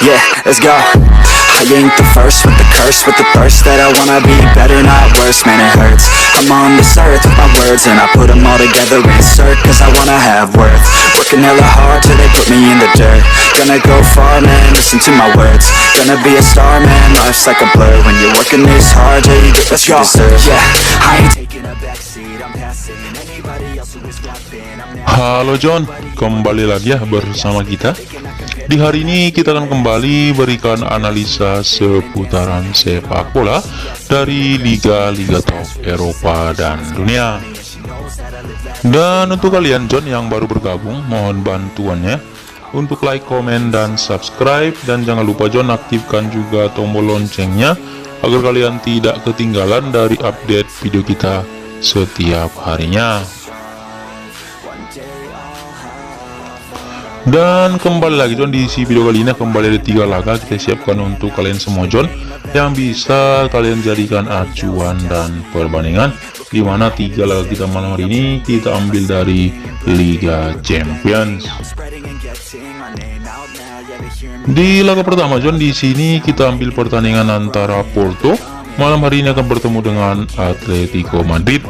Yeah, let's go. I ain't the first with the curse, with the thirst that I wanna be better, not worse, man it hurts. I'm on this earth with my words and I put them all together, insert, cause I wanna have worth. Working hella hard till they put me in the dirt. Gonna go far, man, listen to my words. Gonna be a star, man, life's like a blur. When you're working this hard, yeah, you get what you deserve. Yeah, I ain't taking a backseat, I'm passing anybody else who is rapping. Halo John, kembali lagi ya bersama kita. Di hari ini kita akan kembali berikan analisa seputaran sepak bola dari liga-liga top Eropa dan dunia. Dan untuk kalian John yang baru bergabung, mohon bantuannya untuk like, komen, dan subscribe. Dan jangan lupa John aktifkan juga tombol loncengnya agar kalian tidak ketinggalan dari update video kita setiap harinya. Dan kembali lagi John, di video kali ini kembali ada 3 laga kita siapkan untuk kalian semua John, yang bisa kalian jadikan acuan dan perbandingan, dimana 3 laga kita malam hari ini kita ambil dari Liga Champions. Di laga pertama John, di sini kita ambil pertandingan antara Porto malam hari ini akan bertemu dengan Atletico Madrid.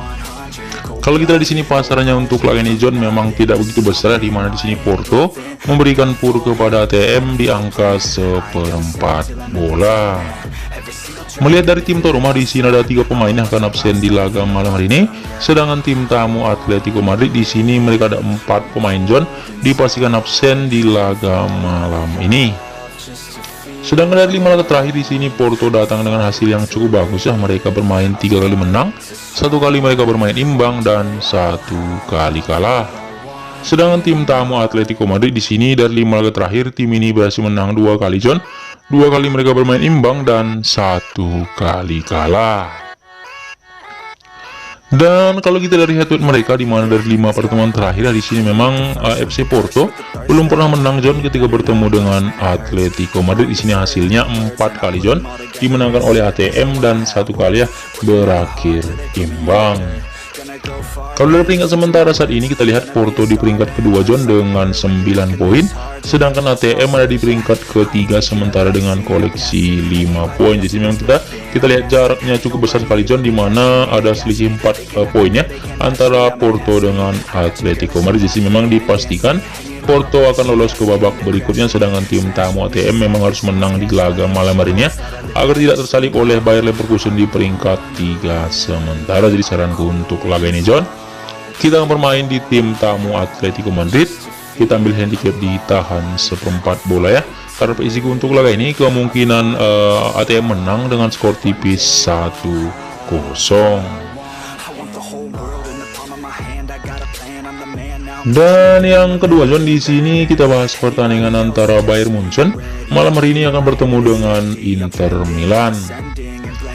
Kalau kita di sini pasarannya untuk laga ini John memang tidak begitu besar, di mana di sini Porto memberikan pur kepada ATM di angka 1/4 bola. Melihat dari tim tuan rumah, di sini ada 3 pemain yang akan absen di laga malam hari ini, sedangkan tim tamu Atletico Madrid di sini mereka ada 4 pemain John dipastikan absen di laga malam ini. Sedangkan dari 5 laga terakhir di sini Porto datang dengan hasil yang cukup bagus ya. Mereka bermain 3 kali menang, 1 kali mereka bermain imbang, dan 1 kali kalah. Sedangkan tim tamu Atletico Madrid di sini dari 5 laga terakhir tim ini berhasil menang 2 kali John, 2 kali mereka bermain imbang, dan 1 kali kalah. Dan kalau kita dari head-to-head mereka, di mana dari 5 pertemuan terakhir di sini memang FC Porto belum pernah menang John ketika bertemu dengan Atletico Madrid. Di sini hasilnya 4 kali John dimenangkan oleh ATM, dan 1 kali ya berakhir imbang. Kalau dari peringkat sementara saat ini kita lihat Porto di peringkat kedua John dengan 9 poin, sedangkan ATM ada di peringkat ketiga sementara dengan koleksi 5 poin. Jadi memang kita lihat jaraknya cukup besar sekali John, di mana ada selisih 4 poin ya antara Porto dengan Atletico Madrid. Jadi memang dipastikan Porto akan lolos ke babak berikutnya, sedangkan tim tamu ATM memang harus menang di laga malam hari ini ya, agar tidak tersalip oleh Bayer Leverkusen di peringkat 3 sementara. Jadi saranku untuk laga ini John, kita akan bermain di tim tamu Atletico Madrid. Kita ambil handicap di tahan 1/4 bola ya, karena prediksi untuk laga ini kemungkinan ATM menang dengan skor tipis 1-0. Dan yang kedua John, di sini kita bahas pertandingan antara Bayern Munchen malam hari ini akan bertemu dengan Inter Milan.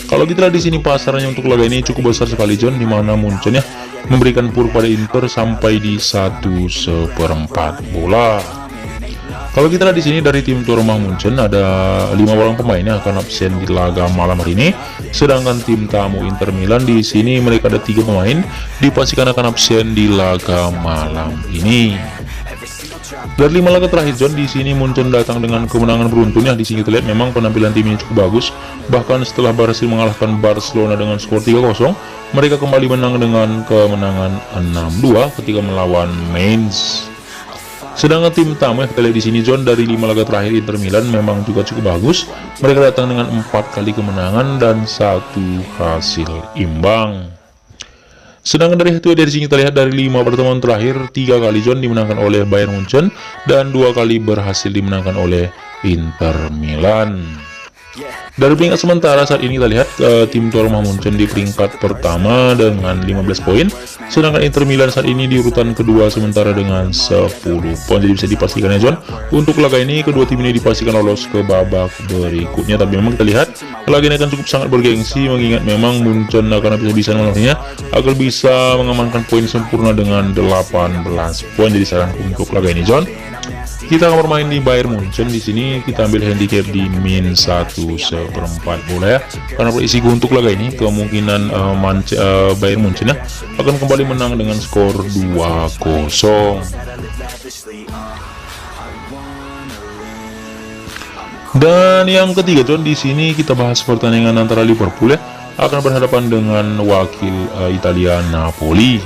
Kalau kita lihat di sini pasarannya untuk laga ini cukup besar sekali John, di mana Munchen ya memberikan pur pada Inter sampai di 1/4 bola. Kalau kita lihat di sini dari tim tuan rumah Munchen ada 5 orang pemain yang akan absen di laga malam hari ini, sedangkan tim tamu Inter Milan di sini mereka ada 3 pemain dipastikan akan absen di laga malam ini. Dari 5 laga terakhir John, di sini Munchen datang dengan kemenangan beruntun ya. Di sini kita lihat memang penampilan tim ini cukup bagus. Bahkan setelah berhasil mengalahkan Barcelona dengan skor 3-0, mereka kembali menang dengan kemenangan 6-2 ketika melawan Mainz. Sedangkan tim tamu kita lihat di sini John, dari 5 laga terakhir Inter Milan memang juga cukup bagus. Mereka datang dengan 4 kali kemenangan dan 1 hasil imbang. Sedangkan dari itu dari sini kita lihat dari 5 pertemuan terakhir 3 kali John dimenangkan oleh Bayern Munchen dan 2 kali berhasil dimenangkan oleh Inter Milan. Dari peringkat sementara saat ini kita lihat tim tuan rumah Munchen di peringkat pertama dengan 15 poin, sedangkan Inter Milan saat ini di urutan kedua sementara dengan 10 poin. Jadi bisa dipastikan ya John, untuk laga ini kedua tim ini dipastikan lolos ke babak berikutnya. Tapi memang kita lihat laga ini akan cukup sangat bergengsi, mengingat memang Munchen akan bisa menangnya agar bisa mengamankan poin sempurna dengan 18 poin. Jadi saran untuk laga ini John, kita akan bermain di Bayern Munchen. Di sini kita ambil handicap di min 1/4 bola ya, karena prediksi untuk laga ini kemungkinan Bayern Munchen ya akan kembali menang dengan skor 2-0. Dan yang ketiga John, di sini kita bahas pertandingan antara Liverpool ya akan berhadapan dengan wakil Italia Napoli.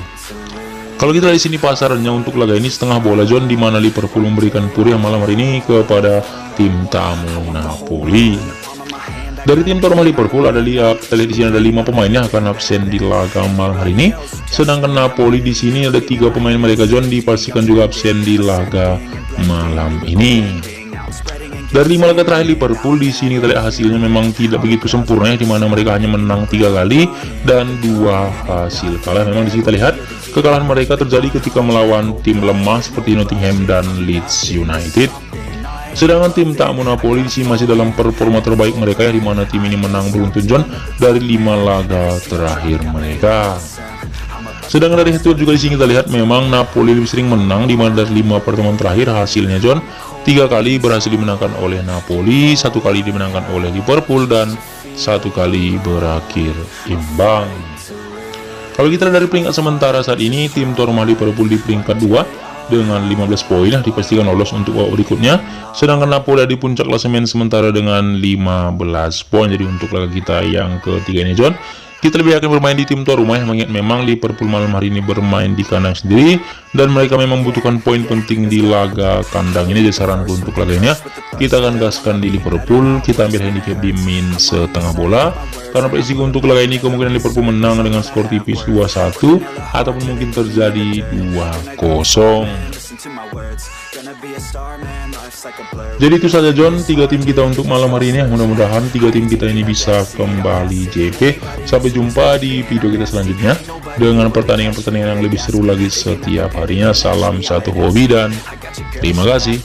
Kalau kita di sini pasarannya untuk laga ini setengah bola John, di mana Liverpool memberikan puri malam hari ini kepada tim tamu Napoli. Dari tim tuan rumah Liverpool kita lihat di sini ada 5 pemain yang akan absen di laga malam hari ini. Sedangkan Napoli di sini ada 3 pemain mereka John dipastikan juga absen di laga malam ini. Dari 5 laga terakhir Liverpool di sini kita lihat hasilnya memang tidak begitu sempurna ya, di mana mereka hanya menang 3 kali dan 2 hasil kalah. Memang di sini kita lihat kekalahan mereka terjadi ketika melawan tim lemah seperti Nottingham dan Leeds United. Sedangkan tim tamu Napoli di sini masih dalam performa terbaik mereka ya, di mana tim ini menang beruntun John dari 5 laga terakhir mereka. Sedangkan dari hasil juga di sini kita lihat memang Napoli lebih sering menang, di mana dari 5 pertemuan terakhir hasilnya John 3 kali berhasil dimenangkan oleh Napoli, 1 kali dimenangkan oleh Liverpool, dan 1 kali berakhir imbang. Kalau kita lihat dari peringkat sementara saat ini, tim tuan rumah Liverpool di peringkat 2 dengan 15 poin dipastikan lolos untuk babak berikutnya. Sedangkan Napoli di puncak klasemen sementara dengan 15 poin. Jadi untuk laga kita yang ketiga ini John, kita lebih akan bermain di tim tuan rumah yang mengingat memang Liverpool malam hari ini bermain di kandang sendiri dan mereka memang membutuhkan poin penting di laga kandang ini. Jadi saranku untuk laga ini ya, kita akan gaskan di Liverpool, kita ambil handicap di min setengah bola karena prediksi untuk laga ini kemungkinan Liverpool menang dengan skor tipis 2-1 ataupun mungkin terjadi 2-0. Jadi itu saja John, 3 tim kita untuk malam hari ini. Mudah-mudahan 3 tim kita ini bisa kembali JP. Sampai jumpa di video kita selanjutnya dengan pertandingan-pertandingan yang lebih seru lagi setiap harinya. Salam satu hobi dan terima kasih.